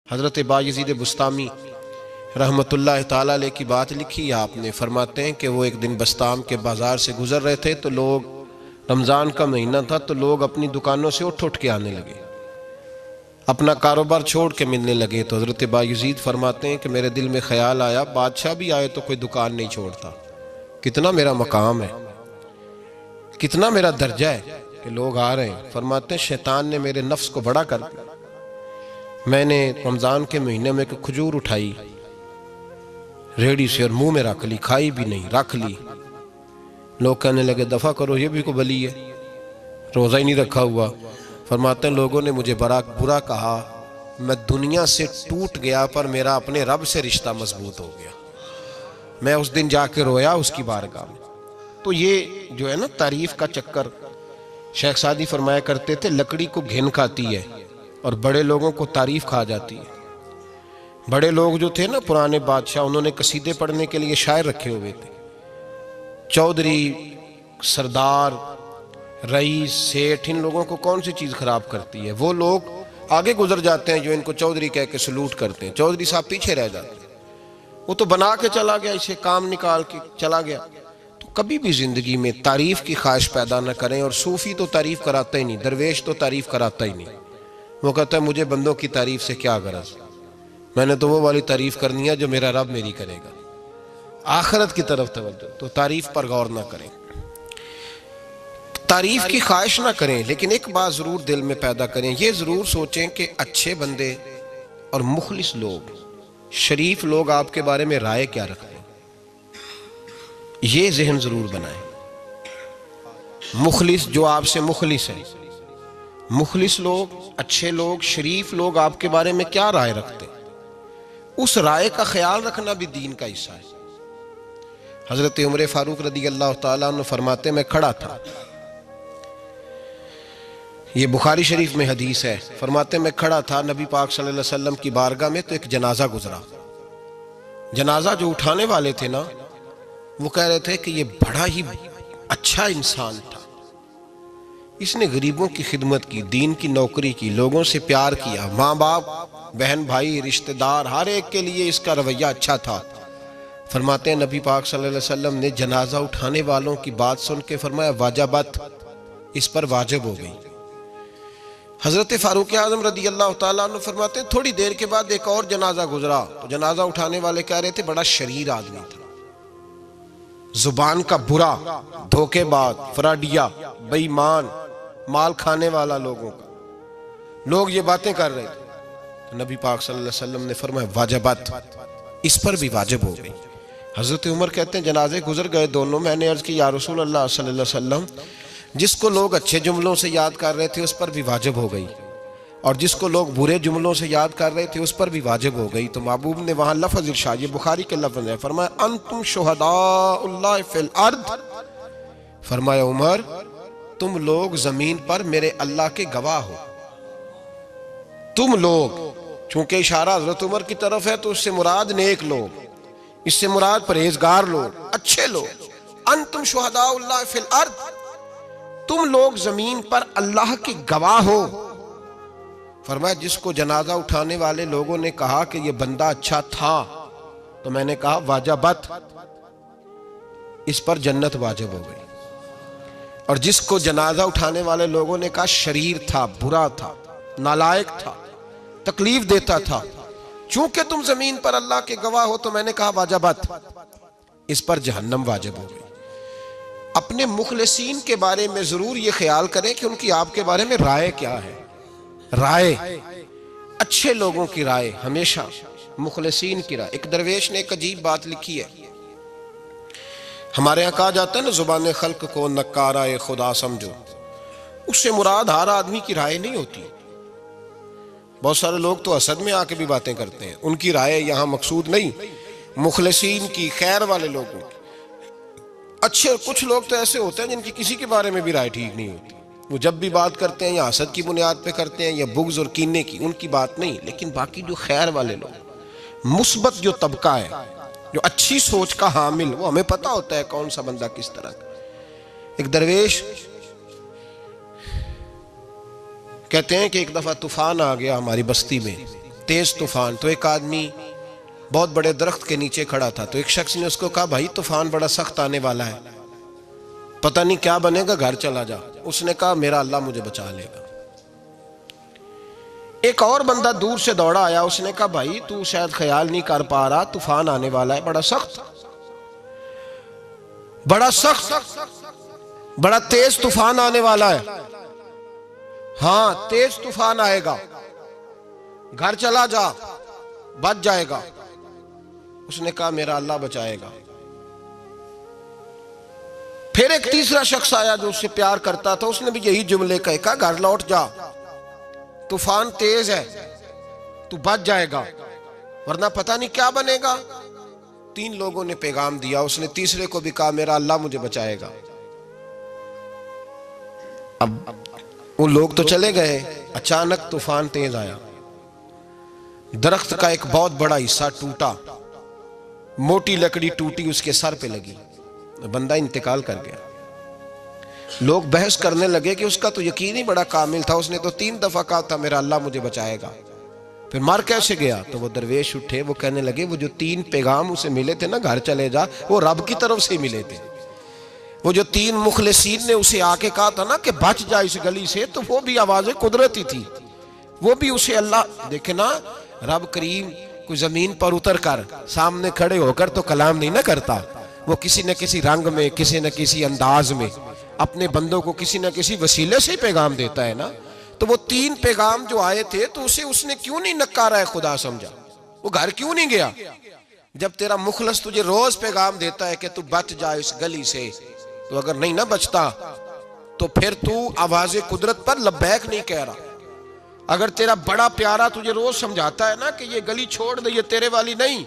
حضرت بایزید بسطامی رحمۃ اللہ تعالیٰ علیہ کی بات لکھی آپ نے، فرماتے ہیں کہ وہ ایک دن بسطام کے بازار سے گزر رہے تھے تو لوگ، رمضان کا مہینہ تھا تو لوگ اپنی دکانوں سے اٹھ کے آنے لگے، اپنا کاروبار چھوڑ کے ملنے لگے۔ تو حضرت بایزید فرماتے ہیں کہ میرے دل میں خیال آیا، بادشاہ بھی آئے تو کوئی دکان نہیں چھوڑتا، کتنا میرا مقام ہے، کتنا میرا درجہ ہے کہ لوگ آ رہے ہیں۔ فرماتے ہیں شیطان نے میرے نفس کو بڑا کر دیا، میں نے رمضان کے مہینے میں ایک کھجور اٹھائی ریڑھی سے اور منہ میں رکھ لی، کھائی بھی نہیں، رکھ لی۔ لوگ کہنے لگے دفع کرو، یہ بھی کو بلی ہے، روزہ ہی نہیں رکھا ہوا۔ فرماتے ہیں لوگوں نے مجھے برا کہا، میں دنیا سے ٹوٹ گیا پر میرا اپنے رب سے رشتہ مضبوط ہو گیا۔ میں اس دن جا کے رویا اس کی بارگاہ میں۔ تو یہ جو ہے نا تعریف کا چکر، شیخ سعدی فرمایا کرتے تھے لکڑی کو گھن کھاتی ہے اور بڑے لوگوں کو تعریف کھا جاتی ہے۔ بڑے لوگ جو تھے نا پرانے بادشاہ، انہوں نے قصیدے پڑھنے کے لیے شاعر رکھے ہوئے تھے، چودھری، سردار، رئیس، سیٹھ، ان لوگوں کو کون سی چیز خراب کرتی ہے؟ وہ لوگ آگے گزر جاتے ہیں جو ان کو چودھری کہہ کے سلوٹ کرتے ہیں، چودھری صاحب پیچھے رہ جاتے ہیں۔ وہ تو بنا کے چلا گیا، اسے کام نکال کے چلا گیا۔ تو کبھی بھی زندگی میں تعریف کی خواہش پیدا نہ کریں، اور صوفی تو تعریف کراتا ہی نہیں، درویش تو تعریف کراتا ہی نہیں۔ وہ کہتا ہے مجھے بندوں کی تعریف سے کیا غرض، میں نے تو وہ والی تعریف کرنی ہے جو میرا رب میری کرے گا۔ آخرت کی طرف توجہ، تو تعریف پر غور نہ کریں، تعریف کی خواہش نہ کریں، لیکن ایک بات ضرور دل میں پیدا کریں، یہ ضرور سوچیں کہ اچھے بندے اور مخلص لوگ، شریف لوگ آپ کے بارے میں رائے کیا رکھتے ہیں، یہ ذہن ضرور بنائیں۔ مخلص جو آپ سے مخلص ہے، مخلص لوگ، اچھے لوگ، شریف لوگ آپ کے بارے میں کیا رائے رکھتے ہیں، اس رائے کا خیال رکھنا بھی دین کا حصہ ہے۔ حضرت عمر فاروق رضی اللہ تعالیٰ عنہ فرماتے میں کھڑا تھا، یہ بخاری شریف میں حدیث ہے، فرماتے میں کھڑا تھا نبی پاک صلی اللہ علیہ وسلم کی بارگاہ میں، تو ایک جنازہ گزرا۔ جنازہ جو اٹھانے والے تھے نا، وہ کہہ رہے تھے کہ یہ بڑا ہی اچھا انسان تھا، اس نے غریبوں کی خدمت کی، دین کی نوکری کی، لوگوں سے پیار کیا، ماں باپ، بہن بھائی، رشتہ دار، ہر ایک کے لیے اس کا رویہ اچھا تھا۔ فرماتے ہیں نبی پاک صلی اللہ علیہ وسلم نے جنازہ اٹھانے والوں کی بات سن کے فرمایا واجبت، اس پر واجب ہو گئی۔ حضرت فاروق اعظم رضی اللہ تعالیٰ عنہ فرماتے ہیں تھوڑی دیر کے بعد ایک اور جنازہ گزرا، تو جنازہ اٹھانے والے کہہ رہے تھے بڑا شریر آدمی تھا، زبان کا برا، دھوکے باز، فراڈیا، بے ایمان، مال کھانے والا لوگوں کا، لوگ یہ باتیں کر رہے تھے۔ تو نبی پاک صلی اللہ علیہ وسلم نے فرمایا واجبت، اس پر بھی واجب ہو گئی۔ حضرت عمر کہتے ہیں جنازے گزر گئے دونوں، میں نے عرض کی یا رسول اللہ صلی اللہ علیہ وسلم، جس کو لوگ اچھے جملوں سے یاد کر رہے تھے اس پر بھی واجب ہو گئی، اور جس کو لوگ برے جملوں سے یاد کر رہے تھے اس پر بھی واجب ہو گئی۔ تو محبوب نے وہاں لفظ ارشاد، یہ بخاری کے لفظ ہے، فرمایا انتم شہداء اللہ فی الارض، فرمایا عمر تم لوگ زمین پر میرے اللہ کے گواہ ہو، تم لوگ، چونکہ اشارہ حضرت عمر کی طرف ہے تو اس سے مراد نیک لوگ، اس سے مراد پرہیزگار لوگ، اچھے لوگ۔ انتم شہداء اللہ فی الارض، تم لوگ زمین پر اللہ کے گواہ ہو۔ فرمایا جس کو جنازہ اٹھانے والے لوگوں نے کہا کہ یہ بندہ اچھا تھا، تو میں نے کہا واجبت، اس پر جنت واجب ہو گئی، اور جس کو جنازہ اٹھانے والے لوگوں نے کہا شریر تھا، برا تھا، نالائق تھا، تکلیف دیتا تھا، چونکہ تم زمین پر اللہ کے گواہ ہو، تو میں نے کہا واجبت، اس پر جہنم واجب ہو گئی۔ اپنے مخلصین کے بارے میں ضرور یہ خیال کریں کہ ان کی آپ کے بارے میں رائے کیا ہے، رائے، اچھے لوگوں کی رائے، ہمیشہ مخلصین کی رائے۔ ایک درویش نے ایک عجیب بات لکھی ہے، ہمارے یہاں کہا جاتا ہے نا زبان خلق کو نکارہ خدا سمجھو، اس سے مراد ہر آدمی کی رائے نہیں ہوتی، بہت سارے لوگ تو حسد میں آ کے بھی باتیں کرتے ہیں، ان کی رائے یہاں مقصود نہیں، مخلصین کی، خیر والے لوگوں کی۔ اچھے کچھ لوگ تو ایسے ہوتے ہیں جن کی کسی کے بارے میں بھی رائے ٹھیک نہیں ہوتی، وہ جب بھی بات کرتے ہیں یا حسد کی بنیاد پہ کرتے ہیں یا بغض اور کینے کی، ان کی بات نہیں، لیکن باقی جو خیر والے لوگ، مثبت جو طبقہ ہے، جو اچھی سوچ کا حامل، وہ ہمیں پتہ ہوتا ہے کون سا بندہ کس طرح کا۔ ایک درویش کہتے ہیں کہ ایک دفعہ طوفان آ گیا ہماری بستی میں، تیز طوفان. تو ایک آدمی بہت بڑے درخت کے نیچے کھڑا تھا, تو ایک شخص نے اس کو کہا بھائی طوفان بڑا سخت آنے والا ہے, پتہ نہیں کیا بنے گا, گھر چلا جا. اس نے کہا میرا اللہ مجھے بچا لے گا. ایک اور بندہ دور سے دوڑا آیا, اس نے کہا بھائی تو شاید خیال نہیں کر پا رہا, طوفان آنے والا ہے بڑا سخت, بڑا تیز طوفان آنے والا ہے. ہاں تیز طوفان آئے گا, گھر چلا جا, بچ جائے گا. اس نے کہا میرا اللہ بچائے گا. پھر ایک تیسرا شخص آیا جو اس سے پیار کرتا تھا, اس نے بھی یہی جملے کہا گھر لوٹ جا, طوفان تیز ہے, تو بچ جائے گا ورنہ پتہ نہیں کیا بنے گا. 3 لوگوں نے پیغام دیا, اس نے تیسرے کو بھی کہا میرا اللہ مجھے بچائے گا. اب وہ لوگ تو چلے گئے, اچانک طوفان تیز آیا, درخت کا ایک بہت بڑا حصہ ٹوٹا, موٹی لکڑی ٹوٹی اس کے سر پہ لگی, بندہ انتقال کر گیا. لوگ بحث کرنے لگے کہ اس کا تو یقین ہی بڑا کامل تھا, اس نے تو 3 دفعہ کہا تھا میرا اللہ مجھے بچائے گا, پھر مر کیسے گیا؟ تو وہ درویش اٹھے, وہ کہنے لگے وہ جو 3 پیغام اسے ملے تھے نا گھر چلے جا, وہ رب کی طرف سے ملے تھے. وہ جو 3 مخلصین نے اسے آ کے کہا تھا نا کہ بچ جا اس گلی سے, تو وہ بھی آواز قدرتی تھی, وہ بھی اسے اللہ دیکھے نا. رب کریم کوئی زمین پر اتر کر سامنے کھڑے ہو کر تو کلام نہیں نہ کرتا, وہ کسی نہ کسی رنگ میں, کسی نہ کسی انداز میں اپنے بندوں کو کسی نہ کسی وسیلے سے پیغام دیتا ہے نا. تو وہ 3 پیغام جو آئے تھے تو اسے اس نے کیوں نہیں نکارا ہے خدا سمجھا, وہ گھر کیوں نہیں گیا؟ جب تیرا مخلص تجھے روز پیغام دیتا ہے کہ تو بچ جا اس گلی سے, تو اگر نہیں نہ بچتا تو پھر تو آواز قدرت پر لبیک نہیں کہہ رہا. اگر تیرا بڑا پیارا تجھے روز سمجھاتا ہے نا کہ یہ گلی چھوڑ دے, یہ تیرے والی نہیں,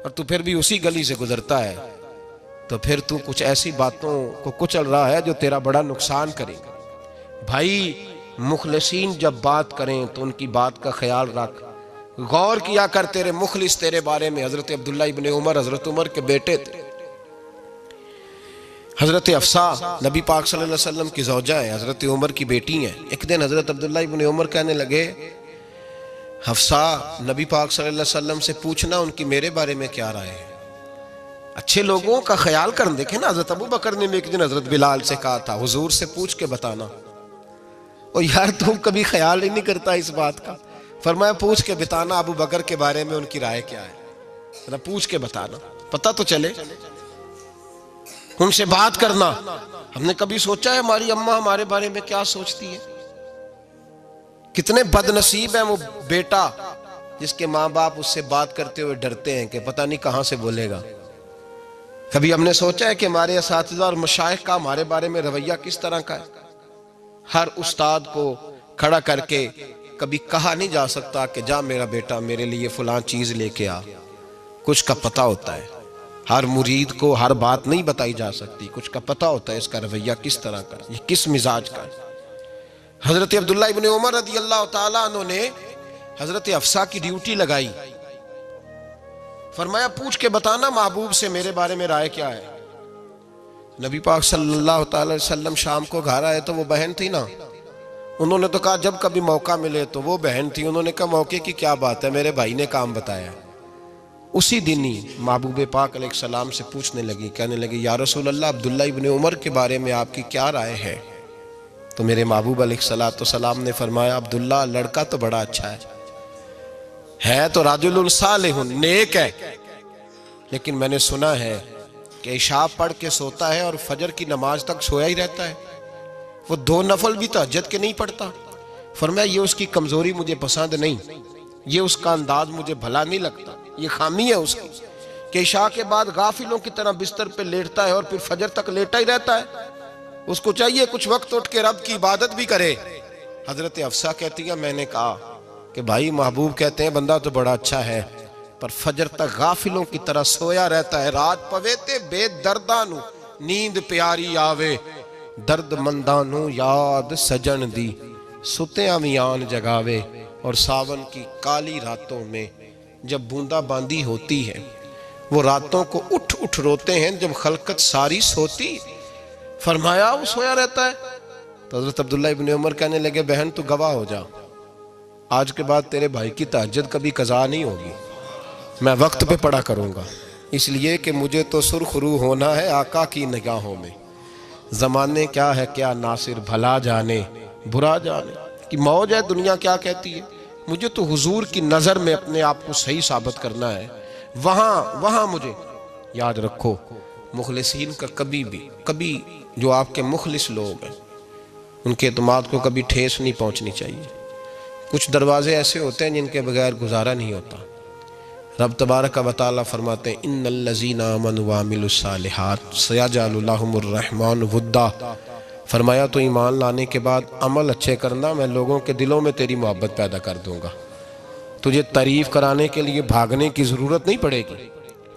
اور تو پھر بھی اسی گلی سے گزرتا ہے, تو پھر تو کچھ ایسی باتوں کو کچل رہا ہے جو تیرا بڑا نقصان کرے گا. بھائی مخلصین جب بات کریں تو ان کی بات کا خیال رکھ, غور کیا کر. تیرے مخلص تیرے بارے میں حضرت عبداللہ ابن عمر, حضرت عمر کے بیٹے تھے. حضرت حفصہ نبی پاک صلی اللہ علیہ وسلم کی زوجہ ہے, حضرت عمر کی بیٹی ہیں. ایک دن حضرت عبداللہ ابن عمر کہنے لگے حفصہ نبی پاک صلی اللہ علیہ وسلم سے پوچھنا ان کی میرے بارے میں کیا رائے ہے. اچھے لوگوں کا خیال کر. دیکھیں نا حضرت ابو بکر نے بھی ایک دن حضرت بلال سے کہا تھا حضور سے پوچھ کے بتانا. اور یار تم کبھی خیال ہی نہیں کرتا اس بات کا. فرمایا پوچھ کے بتانا ابو بکر کے بارے میں ان کی رائے کیا ہے, پوچھ کے بتانا, پتہ تو چلے. ان سے بات کرنا. ہم نے کبھی سوچا ہے ہماری اماں ہمارے بارے میں کیا سوچتی ہے؟ کتنے بد نصیب ہیں وہ بیٹا جس کے ماں باپ اس سے بات کرتے ہوئے ڈرتے ہیں کہ پتہ نہیں کہاں سے بولے گا. کبھی ہم نے سوچا ہے کہ ہمارے اساتذہ اور مشائخ کا ہمارے بارے میں رویہ کس طرح کا ہے؟ ہر استاد کو کھڑا کر کے کبھی کہا نہیں جا سکتا کہ جا میرا بیٹا میرے لیے فلاں چیز لے کے آ. کچھ کا پتہ ہوتا ہے. ہر مرید کو ہر بات نہیں بتائی جا سکتی, کچھ کا پتہ ہوتا ہے اس کا رویہ کس طرح کا, یہ کس مزاج کا ہے. حضرت عبداللہ ابن عمر رضی اللہ تعالیٰ عنہ نے حضرت حفصہ کی ڈیوٹی لگائی. فرمایا پوچھ کے بتانا محبوب سے میرے بارے میں رائے کیا ہے. نبی پاک صلی اللہ تعالی وسلم شام کو گھر آئے تو وہ بہن تھی نا, انہوں نے تو کہا جب کبھی موقع ملے تو وہ بہن تھی, انہوں نے کہا موقع کی کیا بات ہے, میرے بھائی نے کام بتایا. اسی دن ہی محبوب پاک علیہ السلام سے پوچھنے لگی, کہنے لگی یا رسول اللہ عبداللہ ابن عمر کے بارے میں آپ کی کیا رائے ہے؟ تو میرے محبوب علیہ السلام نے فرمایا عبداللہ لڑکا تو بڑا اچھا ہے تو رجل صالح نیک ہے, لیکن میں نے سنا ہے کہ عشاء پڑھ کے سوتا ہے اور فجر کی نماز تک سویا ہی رہتا ہے, وہ 2 نفل بھی تہجد کے نہیں پڑھتا. فرمایا یہ اس کی کمزوری مجھے پسند نہیں, یہ اس کا انداز مجھے بھلا نہیں لگتا, یہ خامی ہے اس کی کہ عشاء کے بعد غافلوں کی طرح بستر پہ لیٹتا ہے اور پھر فجر تک لیٹا ہی رہتا ہے. اس کو چاہیے کچھ وقت اٹھ کے رب کی عبادت بھی کرے. حضرت حفصہ کہتی ہے میں نے کہا کہ بھائی محبوب کہتے ہیں بندہ تو بڑا اچھا ہے پر فجر تک غافلوں کی طرح سویا رہتا ہے. رات پویتے بے دردانو نیند پیاری آوے, درد مندانو یاد سجن دی ستیاں میان جگاوے. اور ساون کی کالی راتوں میں جب بوندا باندی ہوتی ہے وہ راتوں کو اٹھ اٹھ روتے ہیں جب خلقت ساری سوتی. فرمایا وہ سویا رہتا ہے. تو حضرت عبداللہ ابن عمر کہنے لگے بہن تو گواہ ہو جا, آج کے بعد تیرے بھائی کی تہجد کبھی قضا نہیں ہوگی، میں وقت پہ پڑھا کروں گا، اس لیے کہ مجھے تو سرخ رو ہونا ہے آقا کی نگاہوں میں۔ زمانے کیا ہے کیا ناصر، بھلا جانے برا جانے کہ موج ہے دنیا کیا کہتی ہے، مجھے تو حضور کی نظر میں اپنے آپ کو صحیح ثابت کرنا ہے۔ وہاں مجھے یاد رکھو، مخلصین کا کبھی جو آپ کے مخلص لوگ ہیں ان کے اعتماد کو کبھی ٹھیس نہیں پہنچنی چاہیے۔ کچھ دروازے ایسے ہوتے ہیں جن کے بغیر گزارا نہیں ہوتا۔ رب تبارک و تعالیٰ فرماتے ہیں ان الذین آمنوا وعملوا الصالحات سیجعل لهم الرحمن ودا، فرمایا تو ایمان لانے کے بعد عمل اچھے کرنا، میں لوگوں کے دلوں میں تیری محبت پیدا کر دوں گا۔ تجھے تعریف کرانے کے لیے بھاگنے کی ضرورت نہیں پڑے گی،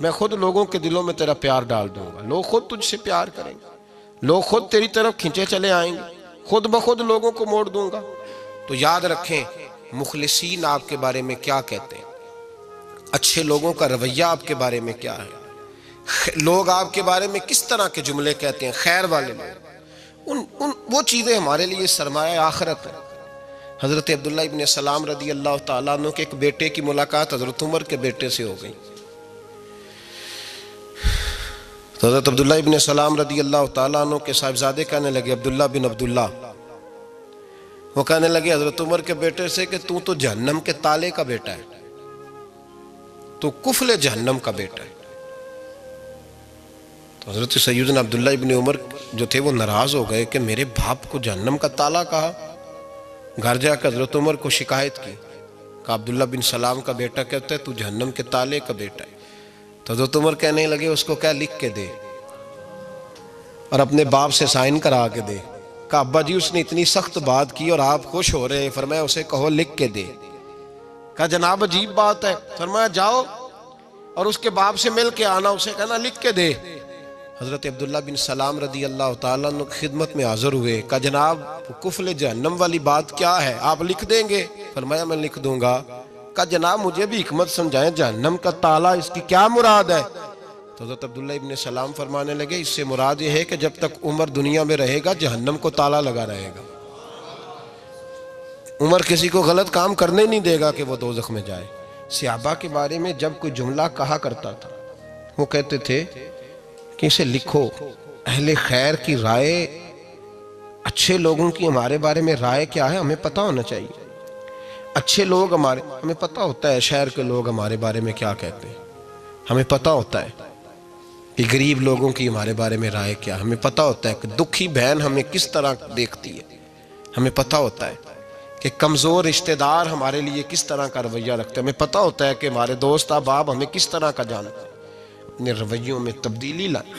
میں خود لوگوں کے دلوں میں تیرا پیار ڈال دوں گا، لوگ خود تجھ سے پیار کریں گے، لوگ خود تیری طرف کھنچے چلے آئیں گے، خود بخود لوگوں کو موڑ دوں گا۔ تو یاد رکھیں مخلصین آپ کے بارے میں کیا کہتے ہیں، اچھے لوگوں کا رویہ آپ کے بارے میں کیا ہے، لوگ آپ کے بارے میں کس طرح کے جملے کہتے ہیں، خیر والے لوگ، وہ چیزیں ہمارے لیے سرمایہ آخرت ہے۔ حضرت عبداللہ ابن سلام رضی اللہ تعالیٰ عنہ کے ایک بیٹے کی ملاقات حضرت عمر کے بیٹے سے ہو گئی۔ تو حضرت عبداللہ ابن سلام رضی اللہ تعالیٰ عنہ کے صاحبزادے کہنے لگے، عبداللہ بن عبداللہ، وہ کہنے لگے حضرت عمر کے بیٹے سے کہ تو جہنم کے تالے کا بیٹا ہے، تو کفل جہنم کا بیٹا ہے۔ تو حضرت سیدنا عبداللہ ابن عمر جو تھے وہ ناراض ہو گئے کہ میرے باپ کو جہنم کا تالا کہا۔ گھر جا کر حضرت عمر کو شکایت کی، کہ عبداللہ بن سلام کا بیٹا کہتا ہے تو جہنم کے تالے کا بیٹا ہے۔ تو حضرت عمر کہنے لگے اس کو کیا لکھ کے دے اور اپنے باپ سے سائن کرا کے دے۔ کہا ابا جی اس نے اتنی سخت بات کی اور آپ خوش ہو رہے ہیں، فرمایا اسے کہو لکھ کے دے۔ کہا جناب عجیب بات ہے، فرمایا جاؤ اور اس کے باپ سے مل کے آنا، اسے کہنا لکھ کے دے۔ حضرت عبداللہ بن سلام رضی اللہ تعالیٰ عنہ کی خدمت میں حاضر ہوئے، کہا جناب کفل جہنم والی بات کیا ہے، آپ لکھ دیں گے؟ فرمایا میں لکھ دوں گا۔ کہا جناب مجھے بھی حکمت سمجھائیں، جہنم کا تالا اس کی کیا مراد ہے؟ تو حضرت عبداللہ ابن سلام فرمانے لگے اس سے مراد یہ ہے کہ جب تک عمر دنیا میں رہے گا جہنم کو تالا لگا رہے گا، عمر کسی کو غلط کام کرنے نہیں دے گا کہ وہ دوزخ میں جائے۔ صحابہ کے بارے میں جب کوئی جملہ کہا کرتا تھا وہ کہتے تھے کہ اسے لکھو، اہل خیر کی رائے، اچھے لوگوں کی ہمارے بارے میں رائے کیا ہے ہمیں پتہ ہونا چاہیے۔ اچھے لوگ ہمیں پتہ ہوتا ہے شہر کے لوگ ہمارے بارے میں کیا کہتے ہیں، ہمیں پتہ ہوتا ہے کہ غریب لوگوں کی ہمارے بارے میں رائے کیا، ہمیں پتہ ہوتا ہے کہ دکھی بہن ہمیں کس طرح دیکھتی ہے، ہمیں پتہ ہوتا ہے کہ کمزور رشتہ دار ہمارے لیے کس طرح کا رویہ رکھتے ہیں، ہمیں پتہ ہوتا ہے کہ ہمارے دوست احباب ہمیں کس طرح کا جانتے ہیں۔ اپنے رویوں میں تبدیلی لائیں،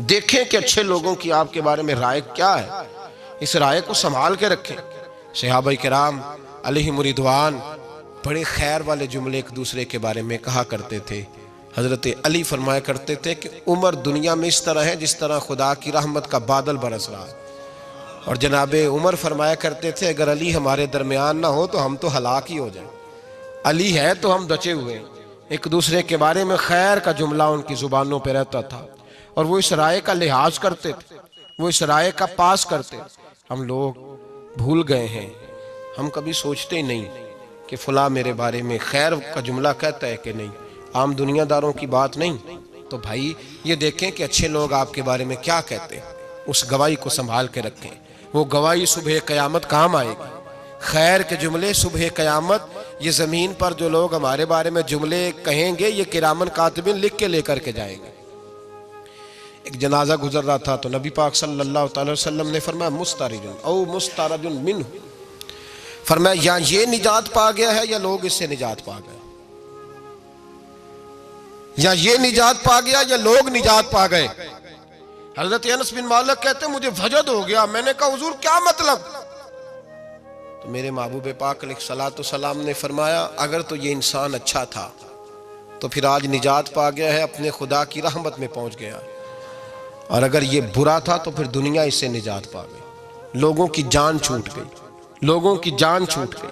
دیکھیں کہ اچھے لوگوں کی آپ کے بارے میں رائے کیا ہے، اس رائے کو سنبھال کے رکھیں۔ صحابہ کرام علیہم رضوان بڑے خیر والے جملے ایک دوسرے کے بارے میں کہا کرتے تھے۔ حضرت علی فرمایا کرتے تھے کہ عمر دنیا میں اس طرح ہے جس طرح خدا کی رحمت کا بادل برس رہا ہے، اور جناب عمر فرمایا کرتے تھے اگر علی ہمارے درمیان نہ ہو تو ہم تو ہلاک ہی ہو جائیں، علی ہے تو ہم بچے ہوئے ہیں۔ ایک دوسرے کے بارے میں خیر کا جملہ ان کی زبانوں پہ رہتا تھا، اور وہ اس رائے کا لحاظ کرتے تھے، وہ اس رائے کا پاس کرتے۔ ہم لوگ بھول گئے ہیں، ہم کبھی سوچتے ہی نہیں کہ فلاں میرے بارے میں خیر کا جملہ کہتا ہے کہ نہیں، عام دنیا داروں کی بات نہیں۔ تو بھائی یہ دیکھیں کہ اچھے لوگ آپ کے بارے میں کیا کہتے ہیں، اس گواہی کو سنبھال کے رکھیں، وہ گواہی صبح قیامت کام آئے گی۔ خیر کے جملے صبح قیامت، یہ زمین پر جو لوگ ہمارے بارے میں جملے کہیں گے یہ کرامن کاتبین لکھ کے لے کر کے جائیں گے۔ ایک جنازہ گزر رہا تھا تو نبی پاک صلی اللہ علیہ وسلم نے فرمایا مسترج او مسترج منہ، فرمایا یا یہ نجات پا گیا ہے یا لوگ اس سے نجات پا گئے، یا یہ نجات پا گیا یا لوگ نجات پا گئے۔ حضرت انس بن مالک کہتے ہیں مجھے وجد ہو گیا، میں نے کہا حضور کیا مطلب؟ تو میرے محبوب پاک علیہ الصلوۃ والسلام نے فرمایا اگر تو یہ انسان اچھا تھا تو پھر آج نجات پا گیا ہے، اپنے خدا کی رحمت میں پہنچ گیا، اور اگر یہ برا تھا تو پھر دنیا اس سے نجات پا گئی۔ لوگوں کی جان چھوٹ گئی، لوگوں کی جان چھوٹ گئی،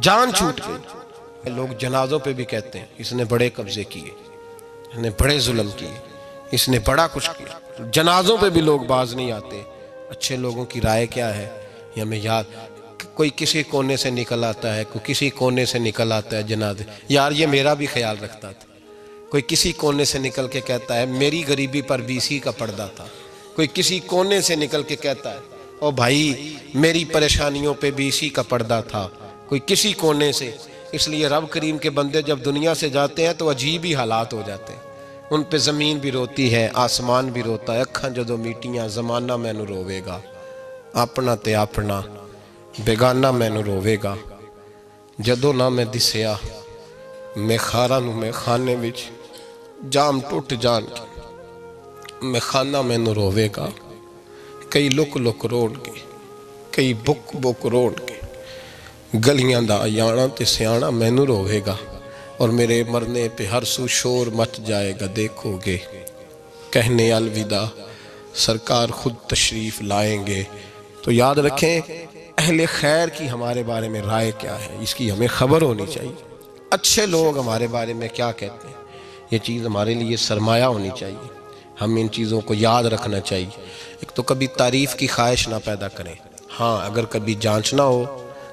جان چھوٹ گئی۔ لوگ جنازوں پہ بھی کہتے ہیں اس نے بڑے قبضے کیے، اس نے بڑے ظلم کیے، اس نے بڑا کچھ کیا۔ جنازوں پہ بھی لوگ باز نہیں آتے۔ اچھے لوگوں کی رائے کیا ہے یہ ہمیں یاد، کوئی کسی کونے سے نکل آتا ہے، کوئی کسی کونے سے نکل آتا ہے جنازے. یار یہ میرا بھی خیال رکھتا تھا. کوئی کسی کونے سے نکل کے کہتا ہے میری غریبی پر BC کا پردہ تھا. کوئی کسی کونے سے نکل کے کہتا ہے او بھائی میری پریشانیوں پہ BC کا پردہ تھا. کوئی کسی کونے سے. اس لیے رب کریم کے بندے جب دنیا سے جاتے ہیں تو عجیب ہی حالات ہو جاتے ہیں. ان پہ زمین بھی روتی ہے، آسمان بھی روتا ہے. اکھاں جدو میٹیاں زمانہ مینوں روے گا، اپنا تے اپنا بیگانہ مینوں روے گا. جدو نہ میں دسیا میں خاراں نوں میں خانے وچ جام ٹوٹ جان کے میں خانہ مینوں روے گا. کئی لک لک روڑ کے، کئی بک بک روڑ کے گلیاں دا یانا تے سیانا مینوں روے گا. اور میرے مرنے پہ ہر سو شور مچ جائے گا، دیکھو گے کہنے الوداع سرکار خود تشریف لائیں گے. تو یاد رکھیں اہل خیر کی ہمارے بارے میں رائے کیا ہے، اس کی ہمیں خبر ہونی چاہیے. اچھے لوگ ہمارے بارے میں کیا کہتے ہیں، یہ چیز ہمارے لیے سرمایہ ہونی چاہیے. ہم ان چیزوں کو یاد رکھنا چاہیے. ایک تو کبھی تعریف کی خواہش نہ پیدا کریں. ہاں اگر کبھی جانچنا ہو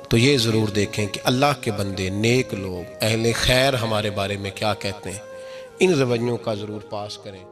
تو یہ ضرور دیکھیں کہ اللہ کے بندے، نیک لوگ، اہل خیر ہمارے بارے میں کیا کہتے ہیں. ان رویوں کا ضرور پاس کریں.